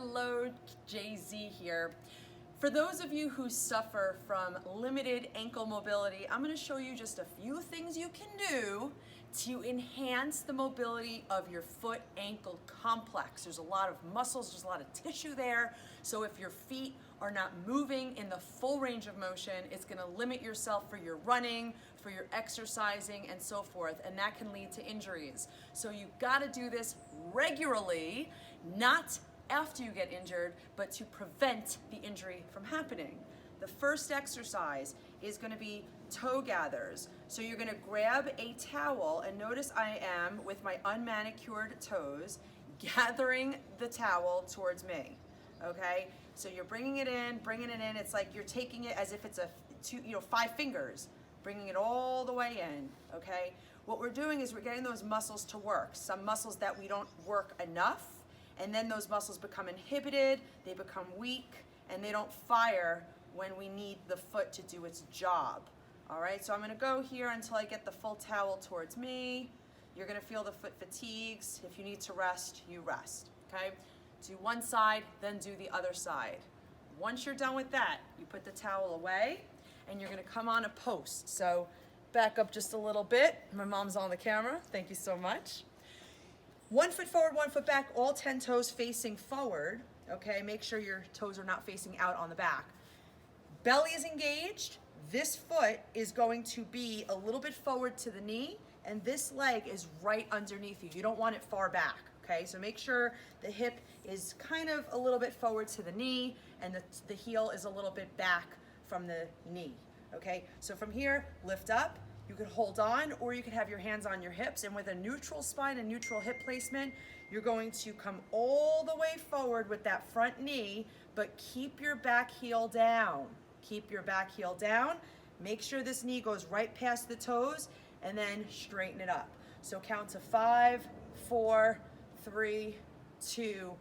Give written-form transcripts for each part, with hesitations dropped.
Hello, Jay-Z here. For those of you who suffer from limited ankle mobility, I'm going to show you just a few things you can do to enhance the mobility of your foot-ankle complex. There's a lot of muscles, there's a lot of tissue there, so if your feet are not moving in the full range of motion, it's going to limit yourself for your running, for your exercising, and so forth, and that can lead to injuries. So you've got to do this regularly, not after you get injured, but to prevent the injury from happening. The first exercise is going to be toe gathers. So you're going to grab a towel, and notice I am, with my unmanicured toes, gathering the towel towards me. Okay? So you're bringing it in, it's like you're taking it as if it's five fingers, bringing it all the way in, okay? What we're doing is we're getting those muscles to work. Some muscles that we don't work enough, and then those muscles become inhibited, they become weak, and they don't fire when we need the foot to do its job. All right, so I'm gonna go here until I get the full towel towards me. You're gonna feel the foot fatigues. If you need to rest, you rest, okay? Do one side, then do the other side. Once you're done with that, you put the towel away, and you're gonna come on a post. So back up just a little bit. My mom's on the camera, thank you so much. 1 foot forward, 1 foot back, all 10 toes facing forward, okay? Make sure your toes are not facing out on the back. Belly is engaged. This foot is going to be a little bit forward to the knee, and this leg is right underneath you. You don't want it far back, okay? So make sure the hip is kind of a little bit forward to the knee, and the heel is a little bit back from the knee, okay? So from here, lift up. You could hold on, or you could have your hands on your hips, and with a neutral spine and neutral hip placement, you're going to come all the way forward with that front knee, but keep your back heel down. Keep your back heel down. Make sure this knee goes right past the toes, and then straighten it up. So count to 5, 4, 3, 2,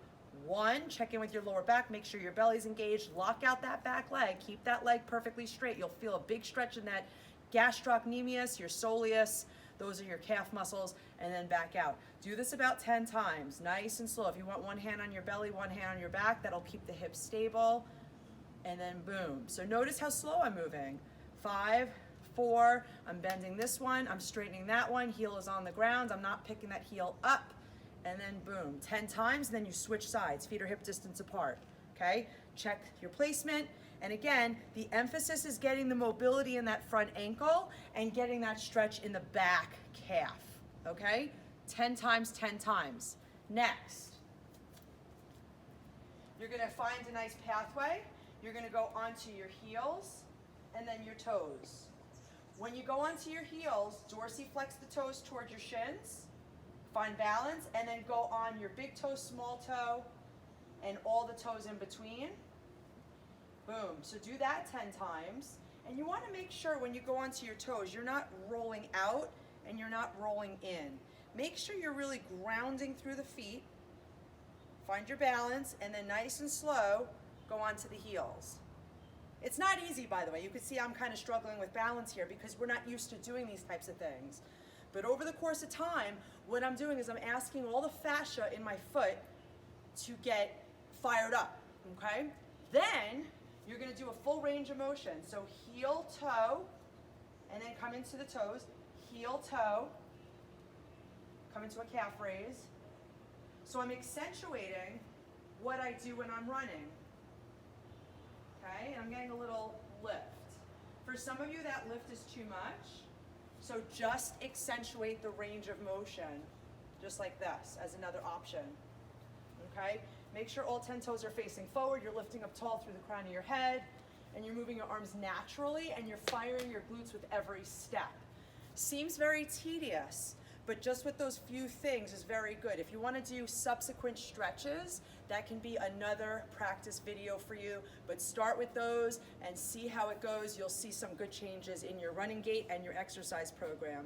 1. Check in with your lower back. Make sure your belly's engaged. Lock out that back leg. Keep that leg perfectly straight. You'll feel a big stretch in that gastrocnemius, your soleus, those are your calf muscles, and then back out. Do this about 10 times, nice and slow. If you want one hand on your belly, one hand on your back, that'll keep the hips stable, and then boom. So notice how slow I'm moving. 5, 4, I'm bending this one, I'm straightening that one, heel is on the ground, I'm not picking that heel up, and then boom. 10 times, and then you switch sides, feet are hip distance apart, okay? Check your placement. And again, the emphasis is getting the mobility in that front ankle and getting that stretch in the back calf, okay? 10 times, 10 times. Next, you're gonna find a nice pathway. You're gonna go onto your heels and then your toes. When you go onto your heels, dorsiflex the toes towards your shins, find balance, and then go on your big toe, small toe, and all the toes in between. Boom. So do that 10 times. And you want to make sure when you go onto your toes, you're not rolling out and you're not rolling in. Make sure you're really grounding through the feet. Find your balance, and then nice and slow, go onto the heels. It's not easy, by the way. You can see I'm kind of struggling with balance here because we're not used to doing these types of things. But over the course of time, what I'm doing is I'm asking all the fascia in my foot to get fired up, okay? Then you're gonna do a full range of motion. So heel, toe, and then come into the toes. Heel, toe, come into a calf raise. So I'm accentuating what I do when I'm running. Okay, and I'm getting a little lift. For some of you, that lift is too much. So just accentuate the range of motion, just like this, as another option. Okay? Make sure all 10 toes are facing forward, you're lifting up tall through the crown of your head, and you're moving your arms naturally, and you're firing your glutes with every step. Seems very tedious, but just with those few things is very good. If you want to do subsequent stretches, that can be another practice video for you, but start with those and see how it goes. You'll see some good changes in your running gait and your exercise program.